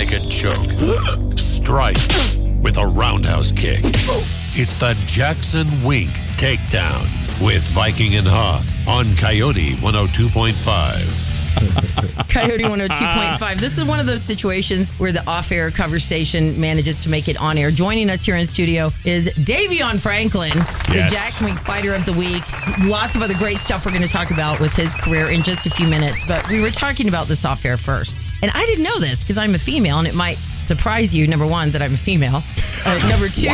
make a joke. Strike with a roundhouse kick. It's the Jackson Wink Takedown with Viking and Hoff on Coyote 102.5. Coyote 102.5. This is one of those situations where the off-air conversation manages to make it on air. Joining us here in studio is Davion Franklin, the Jackson Wink Fighter of the Week. Lots of other great stuff we're going to talk about with his career in just a few minutes, but we were talking about this off-air first. And I didn't know this because I'm a female, and it might surprise you, number one, that I'm a female. Number two,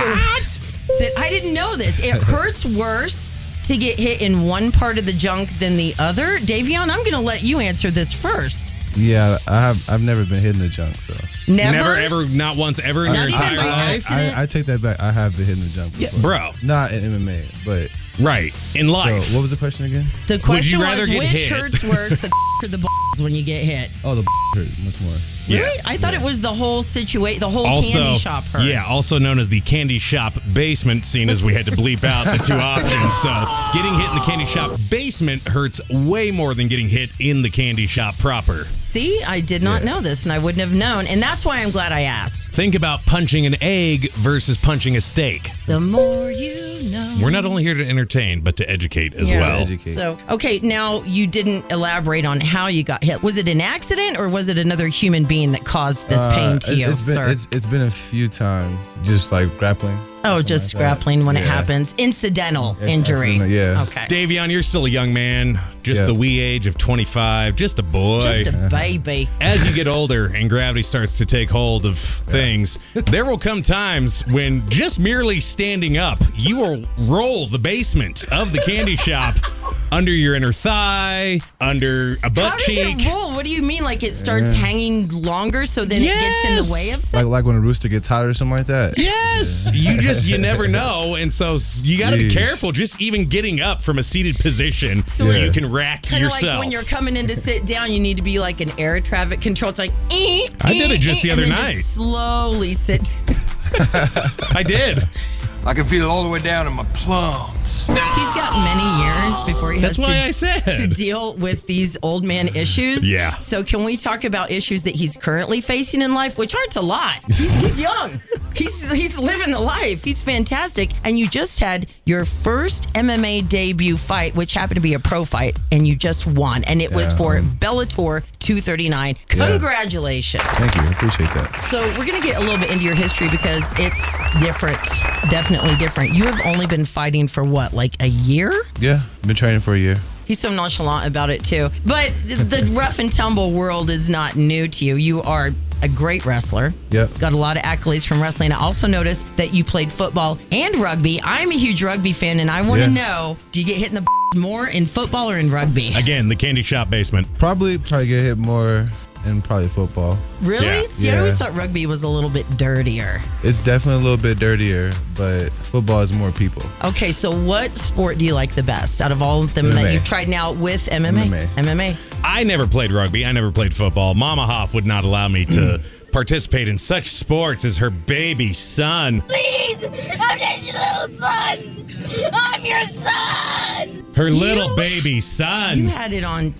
that I didn't know this. It hurts worse to get hit in one part of the junk than the other. Davion, I'm going to let you answer this first. Yeah, I've never been hit in the junk, so. Never, ever, not once ever in your entire life? I take that back. I have been hit in the junk before. Yeah, bro. Not in MMA, but. Right, in life. So, what was the question again? The question rather was, get which hit? hurts worse, the or the when you get hit? Oh, the hurt much more. Really? Yeah. I thought it was the whole situation, the whole candy shop hurt. Yeah, also known as the candy shop basement, seeing as we had to bleep out the two options. So getting hit in the candy shop basement hurts way more than getting hit in the candy shop proper. See, I did not know this, and I wouldn't have known. And that's why I'm glad I asked. Think about punching an egg versus punching a steak. The more you know. We're not only here to entertain, but to educate as well. Educate. So, okay, now you didn't elaborate on how you got hit. Was it an accident or was it another human being that caused this pain to you, sir? It's been a few times, just like grappling. Oh, just like grappling when it Yeah. happens. Incidental injury. Yeah. Okay. Davion, you're still a young man, just the wee age of 25, just a boy. Just a baby. As you get older and gravity starts to take hold of things, there will come times when just merely standing up, you will roll the basement of the candy shop under your inner thigh, under a butt How does cheek. it roll? What do you mean? Like it starts hanging longer so then it gets in the way of things? Like when a rooster gets hot or something like that. Yes, you never know, and so you got to be careful. Just even getting up from a seated position, you can rack Kind of yourself. like when you're coming in to sit down, you need to be like an air traffic control. It's like, I did it just the other night. Just slowly sit down. I did. I can feel it all the way down in my plums. He's got many years before he That's has why I said. to deal with these old man issues. Yeah. So can we talk about issues that he's currently facing in life, which aren't a lot? He's young. He's living the life. He's fantastic. And you just had your first MMA debut fight, which happened to be a pro fight, and you just won. And it was for Bellator 239. Congratulations. Thank you. I appreciate that. So we're going to get a little bit into your history because it's different. Definitely different. You have only been fighting for what, like a year? Yeah, been training for a year. He's so nonchalant about it too. But the rough and tumble world is not new to you. You are a great wrestler. Yep. Got a lot of accolades from wrestling. I also noticed that you played football and rugby. I'm a huge rugby fan, and I want to know, do you get hit in the more in football or in rugby? Again, the candy shop basement. Probably get hit more in probably football. Really? Yeah. See, I always thought rugby was a little bit dirtier. It's definitely a little bit dirtier, but football is more people. Okay, so what sport do you like the best out of all of them that MMA. you've tried now with MMA? MMA. I never played rugby. I never played football. Mama Hoff would not allow me to participate in such sports as her baby son. Please, I'm just your little son. I'm your son. Her little baby son. You had it on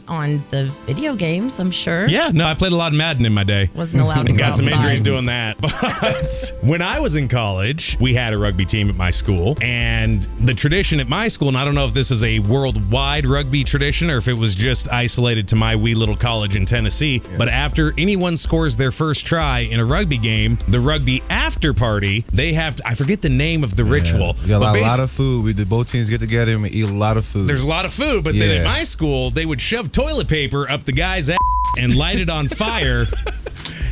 the video games, I'm sure. Yeah, no, I played a lot of Madden in my day. Wasn't allowed to And go got some outside. injuries doing that. But when I was in college, we had a rugby team at my school. And the tradition at my school, and I don't know if this is a worldwide rugby tradition or if it was just isolated to my wee little college in Tennessee, but after anyone scores their first try in a rugby game, the rugby after party, they have to, I forget the name of the ritual. We got a lot of food. Both teams get together and we eat a lot of food. There's a lot of food, but then at my school, they would shove toilet paper up the guy's ass and light it on fire,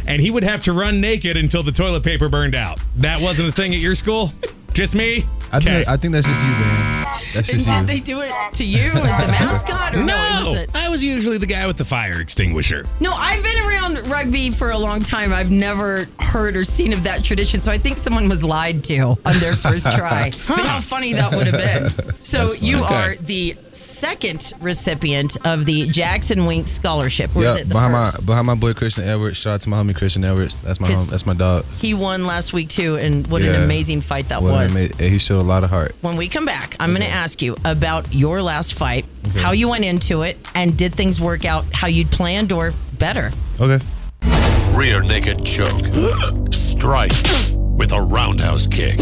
and he would have to run naked until the toilet paper burned out. That wasn't a thing at your school? Just me? I think that's just you, man. That's just Did you. they do it to you as the mascot? Or No, I was usually the guy with the fire extinguisher. No, I've been around rugby for a long time. I've never heard or seen of that tradition, so I think someone was lied to on their first try. But how funny that would have been. So you are the second recipient of the Jackson Wink Scholarship. Or is it the first? Behind my boy Christian Edwards. Shout out to my homie Christian Edwards. That's my that's my dog. He won last week too, and what an amazing fight that was. He showed a lot of heart. When we come back, I'm going to ask you about your last fight, how you went into it, and did things work out how you'd planned or better? Okay. rear naked choke, strike with a roundhouse kick.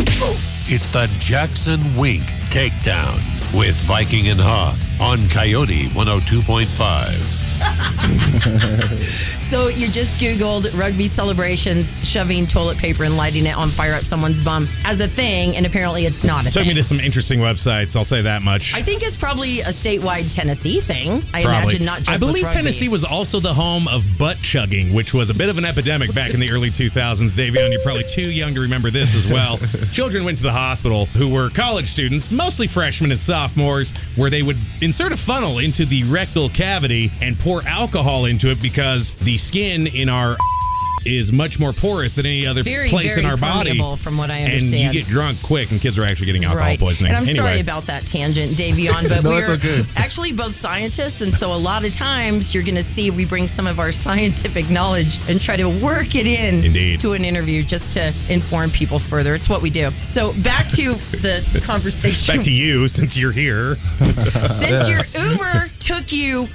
It's the Jackson Wink Takedown with Viking and Hoff on Coyote 102.5. So you just Googled rugby celebrations, shoving toilet paper and lighting it on fire up someone's bum as a thing, and apparently it's not a thing. Took me to some interesting websites, I'll say that much. I think it's probably a statewide Tennessee thing. I imagine not just I believe with rugby. Tennessee was also the home of butt chugging, which was a bit of an epidemic back in the early 2000s. Davion, you're probably too young to remember this as well. Children went to the hospital who were college students, mostly freshmen and sophomores, where they would insert a funnel into the rectal cavity and pour alcohol into it because the skin in our is much more porous than any other place in our body. Permeable, from what I understand. And you get drunk quick, and kids are actually getting alcohol poisoning. And I'm sorry about that tangent, Davion, but No, we're it's okay. actually both scientists, and so a lot of times you're going to see we bring some of our scientific knowledge and try to work it in to an interview just to inform people further. It's what we do. So back to the conversation. Back to you, since you're here. Since your Uber took you,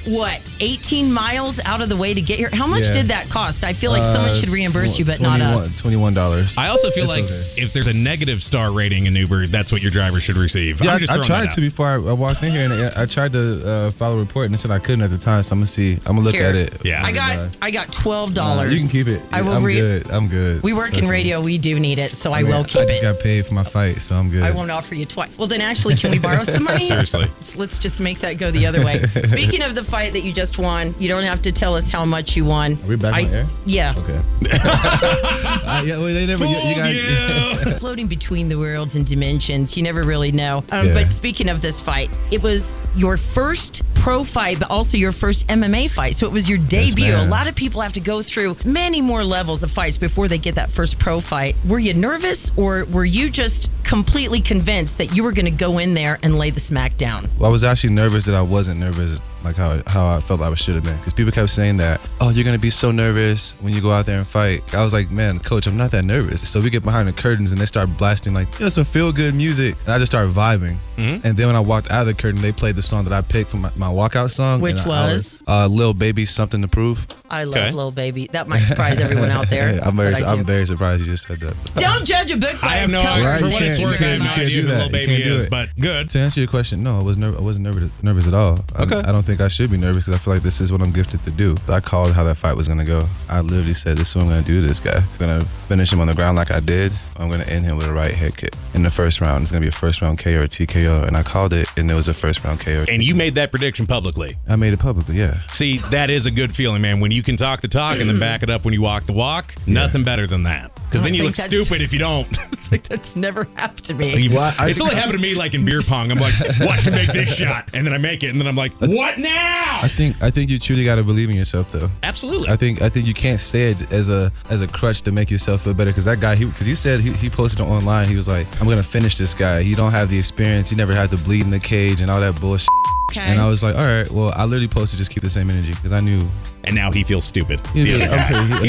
18 miles out of the way to get here? How much did that cost? I feel like someone should reimburse you, but not us. $21. I also feel like if there's a negative star rating in Uber, that's what your driver should receive. Yeah, I'm just I throwing tried that to before I walked in here, and I tried to file a report, and they said I couldn't at the time. So I'm gonna look at it. Yeah, I got $12. You can keep it. I'm good. We work in radio. We do need it, so I will keep it. I just got paid for my fight, so I'm good. I won't offer you twice. Well, then actually, can we borrow some money? Seriously. Let's just make that go the other way. Speaking of the fight that you just won, you don't have to tell us how much you won. Are we back on air? Yeah. Okay. They never. You guys. Floating between the worlds and dimensions, you never really know. But speaking of this fight, it was your first pro fight, but also your first MMA fight. So it was your debut. Yes, a lot of people have to go through many more levels of fights before they get that first pro fight. Were you nervous, or were you just completely convinced that you were going to go in there and lay the smack down? Well, I was actually nervous that I wasn't nervous, like how I felt I should have been. Because people kept saying that, oh, you're going to be so nervous when you go out there and fight. I was like, man, coach, I'm not that nervous. So we get behind the curtains and they start blasting like, some feel-good music. And I just started vibing. Mm-hmm. And then when I walked out of the curtain, they played the song that I picked for my walkout song. Which was? Lil Baby, Something to Prove. I love Lil Baby. That might surprise everyone out there. I'm very surprised you just said that. Don't judge a book by its cover. Right? For what it's worth, I have no idea who Lil Baby is, but good. To answer your question, no, I wasn't nervous at all. Okay. I don't think I should be nervous because I feel like this is what I'm gifted to do. I called how that fight was going to go. I literally said, this is what I'm going to do to this guy. I'm going to finish him on the ground like I did. I'm going to end him with a right head kick in the first round. It's going to be a first round KO or TKO. And I called it, and it was a first round KO. And you made that prediction publicly. I made it publicly, yeah. See, that is a good feeling, man. When you can talk the talk and then back it up when you walk the walk, nothing better than that. Because then you look stupid if you don't. It's like, that's never happened to me. It's only happened to me like in beer pong. I'm like, watch me make this shot. And then I make it. And then I'm like, what now? I think you truly got to believe in yourself, though. Absolutely. I think you can't say it as a crutch to make yourself feel better. Because that guy, because he said he posted it online. He was like, I'm going to finish this guy. He don't have the experience. He never had to bleed in the cage and all that bullshit. Okay. And I was like, all right, well, I literally posted just keep the same energy because I knew. And now he feels stupid. He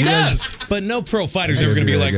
does. But no pro fighter's ever going to be like,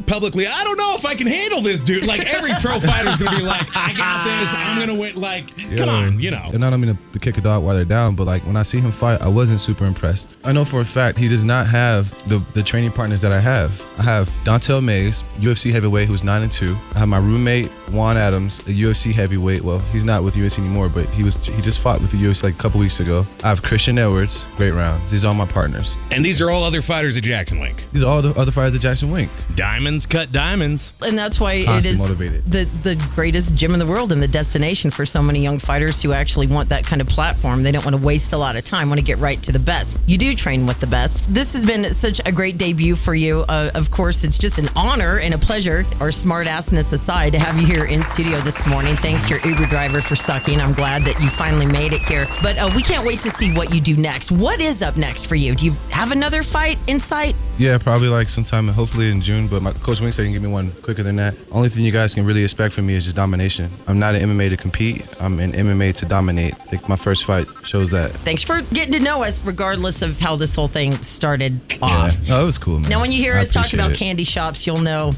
publicly, I don't know if I can handle this, dude. Like, every pro fighter's going to be like, I got this. I'm going to win. Like, come on, you know. And I don't mean to kick a dog while they're down, but like when I see him fight, I wasn't super impressed. I know for a fact he does not have the training partners that I have. I have Dontel Mays, UFC heavyweight, who's 9-2. I have my roommate, Juan Adams, a UFC heavyweight. Well, he's not with UFC anymore, but he just fought with the UFC like a couple weeks ago. I have Christian Edwards, great rounds. These are all my partners. And these are all other fighters at Jackson Wink. These are all the other fighters at Jackson Wink. Diamonds cut diamonds. And that's why Constantly it is motivated. the greatest gym in the world and the destination for so many young fighters who actually want that kind of platform. They don't want to waste a lot of time, want to get right to the best. You do train with the best. This has been such a great debut for you. Of course, it's just an honor and a pleasure, our smart assness aside, to have you here in studio this morning. Thanks to your Uber driver for sucking. I'm glad that you finally made it here. But we can't wait to see what you do next. What is up next for you? Do you have another fight in sight? Yeah, probably like sometime, hopefully in June. But my coach Wink said he can give me one quicker than that. Only thing you guys can really expect from me is just domination. I'm not in MMA to compete. I'm in MMA to dominate. I think my first fight shows that. Thanks for getting to know us, regardless of how this whole thing started off. Oh, it was cool, man. Now, when you hear us talk about it. candy shops, you'll know.